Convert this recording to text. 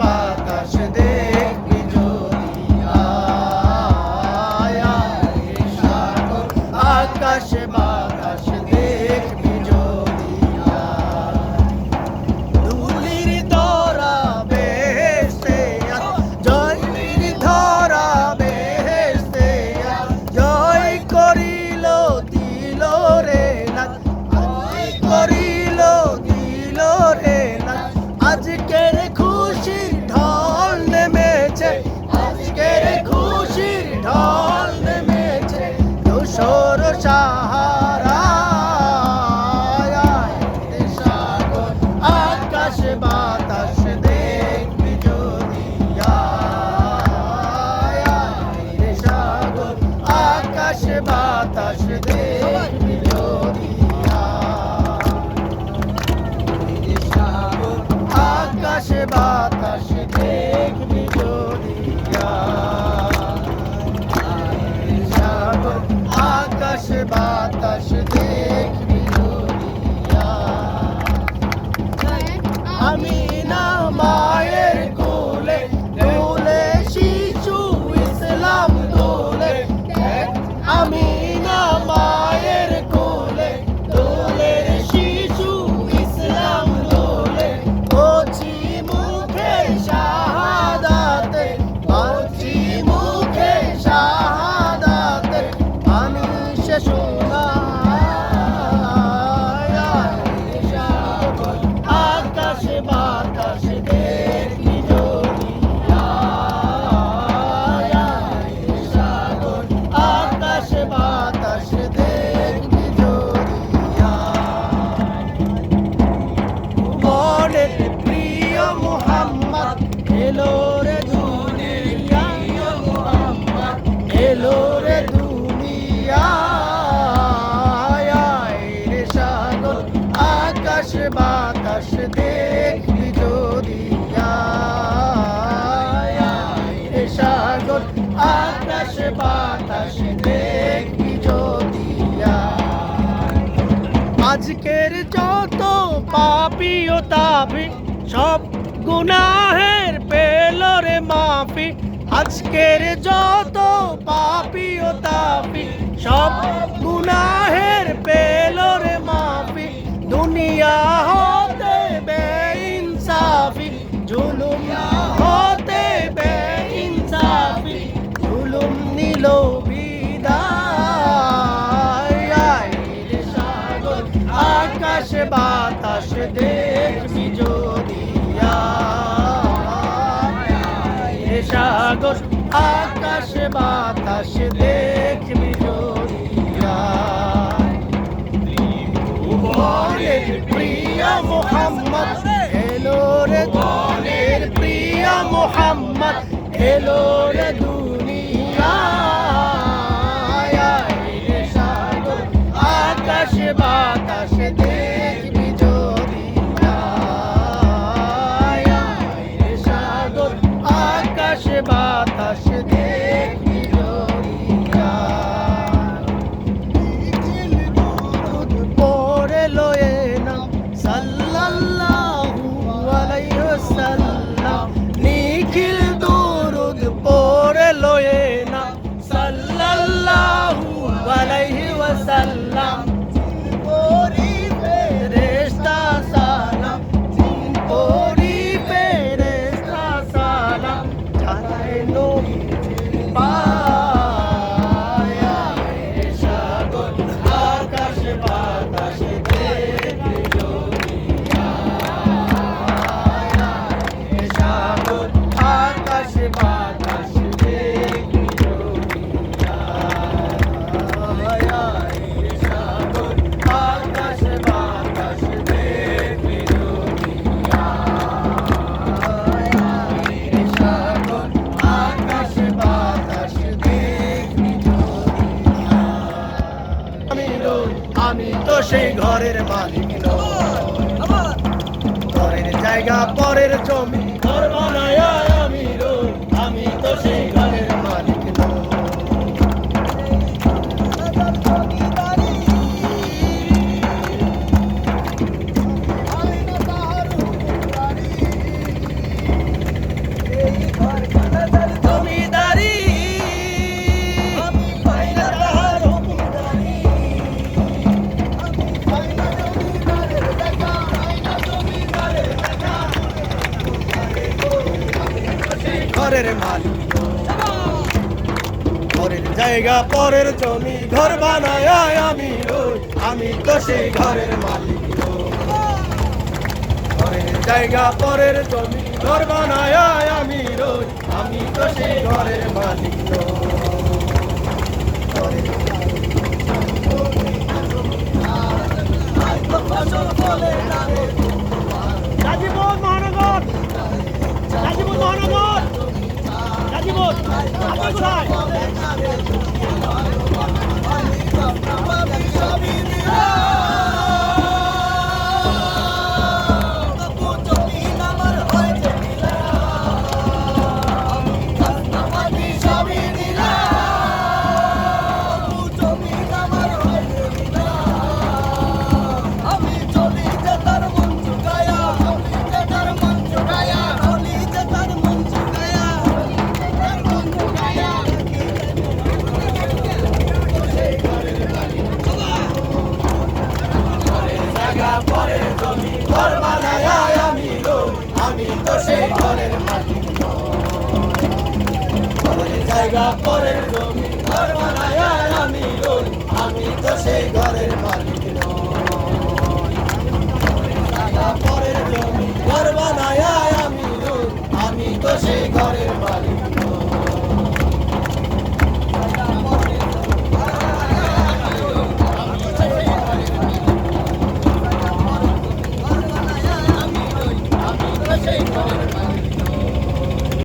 বাতাস দেখবি যদি আয়, আয় রে সাগর আকাশ বাতাস দেখবি যদি আয়। ধুলির ধরা বেহেশতে জয়ির ধরা বেহেশতে জয় করিল দিল রে নাথ, জয় করিল দিল রে নাথ। আজকের খুশির ঢল নেমেছে, আজকের খুশির ঢল নেমেছে ধূসর সাহারা, সাগর আকাশ বাতাস দেখবি যদি আয়, আয় সাগর আকাশ বাতাস দেখবি যদি আয়, সাগর আকাশ বাতাস দেখবি যদি আয়, সাগর আকাশ বাতাস দেখবি যদি আয়। আমি না মায়ের কোলে দোলে শিশু ইসলাম দোলে, আমি না মায়ের কোলে দোলে শিশু ইসলাম দোলে। কচি মুখে শাহাদাতে, কচি মুখে শাহাদাতে মানুষ শোনায়, সাগর আকাশ বাতাস দেখবি যদি আয়, সাগর আকাশ বাতাস দেখবি যদি আয়। মনের প্রিয় মুহাম্মদ এলো রে দুনিয়ায়, মুহাম্মদ এলো রে দুনিয়ায়, আয় রে সাগর আকাশ বাতাস দেখবি যদি আয়, আয় রে সাগর আকাশ বাতাস দেখবি যদি আয়। আজকের যত পাপী ও তাপী সব গুনাহের পেল রে মাফি, আজকের যত পাপী ও তাপী সব গুনাহের পেল রে মাফি। দুনিয়া হতে বেইনসাফি, জুলুম হতে বেইনসাফি, জুলুম নিল বিদায়, আয় রে সাগর আকাশ বাতাস দেখবি যদি আয়, আয় রে সাগর আকাশ বাতাস দেখবি যদি আয়। ভুবনের প্রিয় মুহাম্মদ এলো রে, ভুবনের প্রিয় মুহাম্মদ এলো রে দুনিয়ায়, আয় রে সাগর আকাশ বাতাস দেখবি যদি আয়, আয় রে সাগর আকাশ বাতাস দেখবি যদি আয়। দুরূদ পড়ে লয়ে না সাল্লাল্লাহু আলাইহি ওয়াসাল্লাম, নিখিল দুরূদ পড়ে লয়ে না সাল্লাল্লাহু আলাইহি ওয়াসাল্লাম। পরি ফেরেশতা সালাম, পরি ফেরেশতা সালাম জানায় নবীর পায়, আয় রে সাগর আকাশ বাতাস দেখবি যদি আয়, আয় রে সাগর আকাশ বাতাস দেখবি যদি আয়, আয় রে সাগর আকাশ বাতাস দেখবি যদি আয়, আয় রে সাগর আকাশ বাতাস দেখবি যদি আয়। আমি তো সেই ঘরের মালিক নই, ঘরের জায়গা পরের জমি ঘর বানায় আমি রই, আমি তো সেই ঘরের মালিক নই। ঘরের মালিক নই। পরের জায়গা পরের জমি ঘর বানায় আমি রই, আমি তো সেই ঘরের মালিক নই। পরের জায়গা পরের জমি ঘর বানায় আমি রই, আমি তো সেই ঘরের মালিক নই। গাজীপুর মহানগর, গাজীপুর মহানগর, গাজীপুর আপনি কোথায়? পরের জমি ঘর বানায় আমি রই, আমি তো সেই ঘরের মালিক নই। পরের জায়গা পরের জমি ঘর বানায় আমি রই,